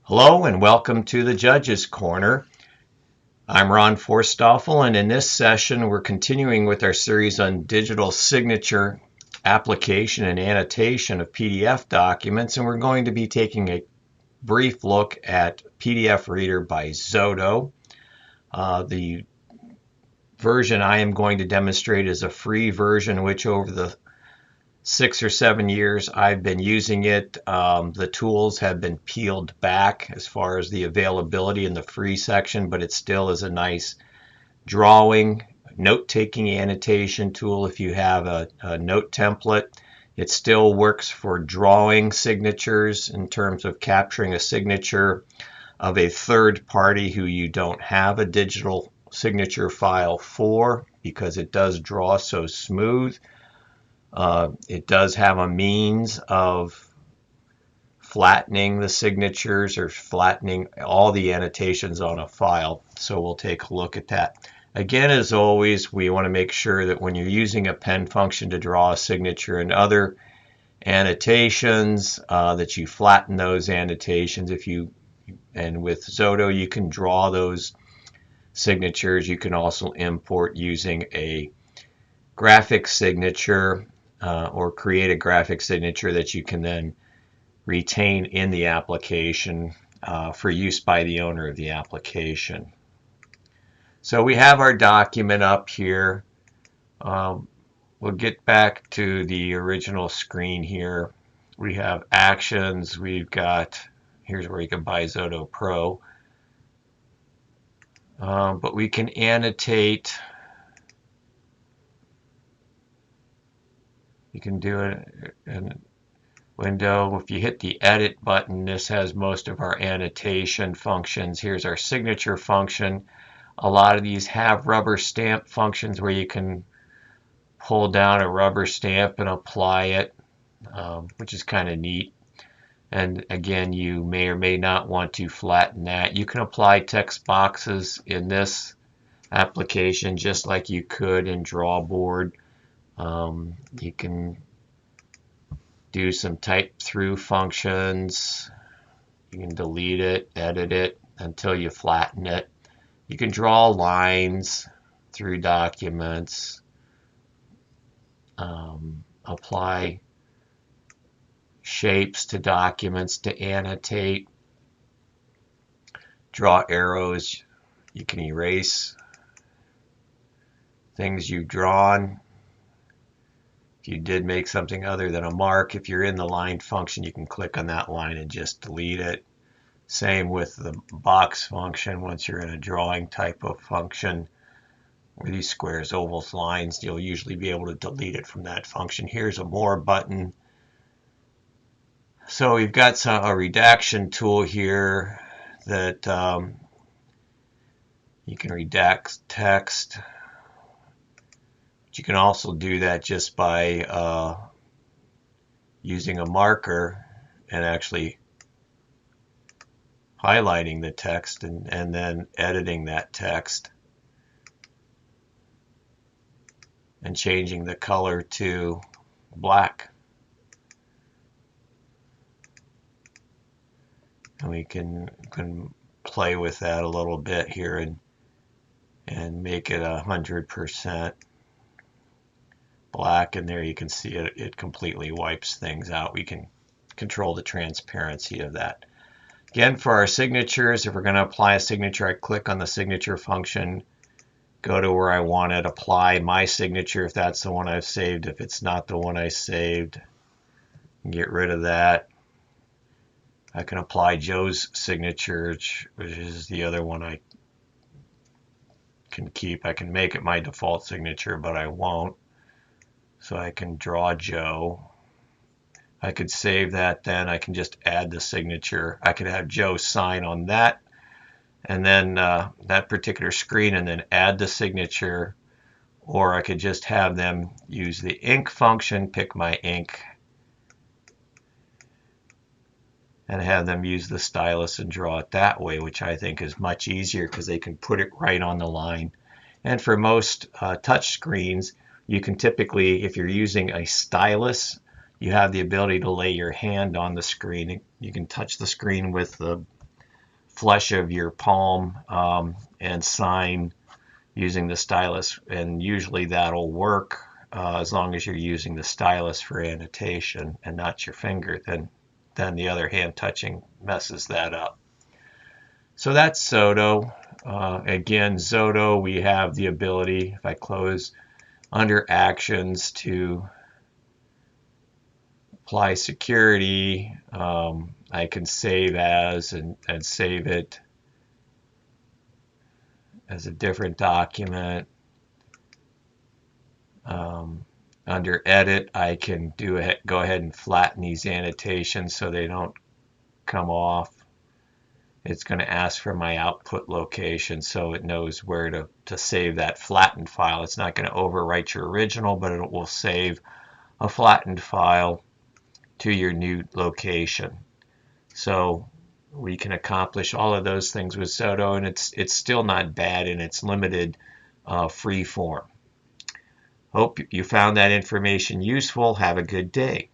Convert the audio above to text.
Hello and welcome to the Judges Corner. I'm Ron Forstoffel, and in this session we're continuing with our series on digital signature application and annotation of PDF documents, and we're going to be taking a brief look at PDF Reader by XODO. The version I am going to demonstrate is a free version, which over the 6 or 7 years I've been using it. The tools have been peeled back as far as the availability in the free section, but it still is a nice drawing, note-taking annotation tool. If you have a note template, it still works for drawing signatures in terms of capturing a signature of a third party who you don't have a digital signature file for, because it does draw so smooth. It does have a means of flattening the signatures or flattening all the annotations on a file. So we'll take a look at that. Again, as always, we want to make sure that when you're using a pen function to draw a signature and other annotations, that you flatten those annotations. And with XODO, you can draw those signatures. You can also import using a graphic signature or create a graphic signature that you can then retain in the application for use by the owner of the application. So we have our document up here. We'll get back to the original screen here. We have actions. We've got, here's where you can buy XODO Pro. But we can annotate. You can do it in a window. If you hit the edit button, this has most of our annotation functions. Here's our signature function. A lot of these have rubber stamp functions where you can pull down a rubber stamp and apply it, which is kind of neat. And again, you may or may not want to flatten that. You can apply text boxes in this application just like you could in Drawboard. You can do some type through functions. You can delete it, edit it until you flatten it. You can draw lines through documents, apply shapes to documents to annotate, draw arrows. You can erase things you've drawn. If you did make something other than a mark, if you're in the line function, you can click on that line and just delete it. Same with the box function. Once you're in a drawing type of function, where these squares, ovals, lines, you'll usually be able to delete it from that function. Here's a more button. So we've got a redaction tool here that you can redact text. But you can also do that just by using a marker and actually highlighting the text and then editing that text and changing the color to black. And we can play with that a little bit here and make it 100% black, and there you can see it completely wipes things out. We can control the transparency of that. Again, for our signatures, if we're going to apply a signature, I click on the signature function, go to where I want it, apply my signature if that's the one I've saved. If it's not the one I saved, get rid of that. I can apply Joe's signature, which is the other one I can keep. I can make it my default signature, but I won't. So I can draw Joe. I could save that then. I can just add the signature. I could have Joe sign on that, and then that particular screen, and then add the signature. Or I could just have them use the ink function, pick my ink, and have them use the stylus and draw it that way, which I think is much easier because they can put it right on the line. And for most touch screens, you can typically, if you're using a stylus, you have the ability to lay your hand on the screen. You can touch the screen with the flush of your palm and sign using the stylus, and usually that'll work as long as you're using the stylus for annotation and not your finger. Then the other hand touching messes that up. So that's XODO. Again, XODO, we have the ability, if I close under actions, to apply security. I can save as and save it as a different document. Under edit, I can go ahead and flatten these annotations so they don't come off. It's going to ask for my output location so it knows where to save that flattened file. It's not going to overwrite your original, but it will save a flattened file to your new location. So we can accomplish all of those things with XODO, and it's still not bad in its limited free form. Hope you found that information useful. Have a good day.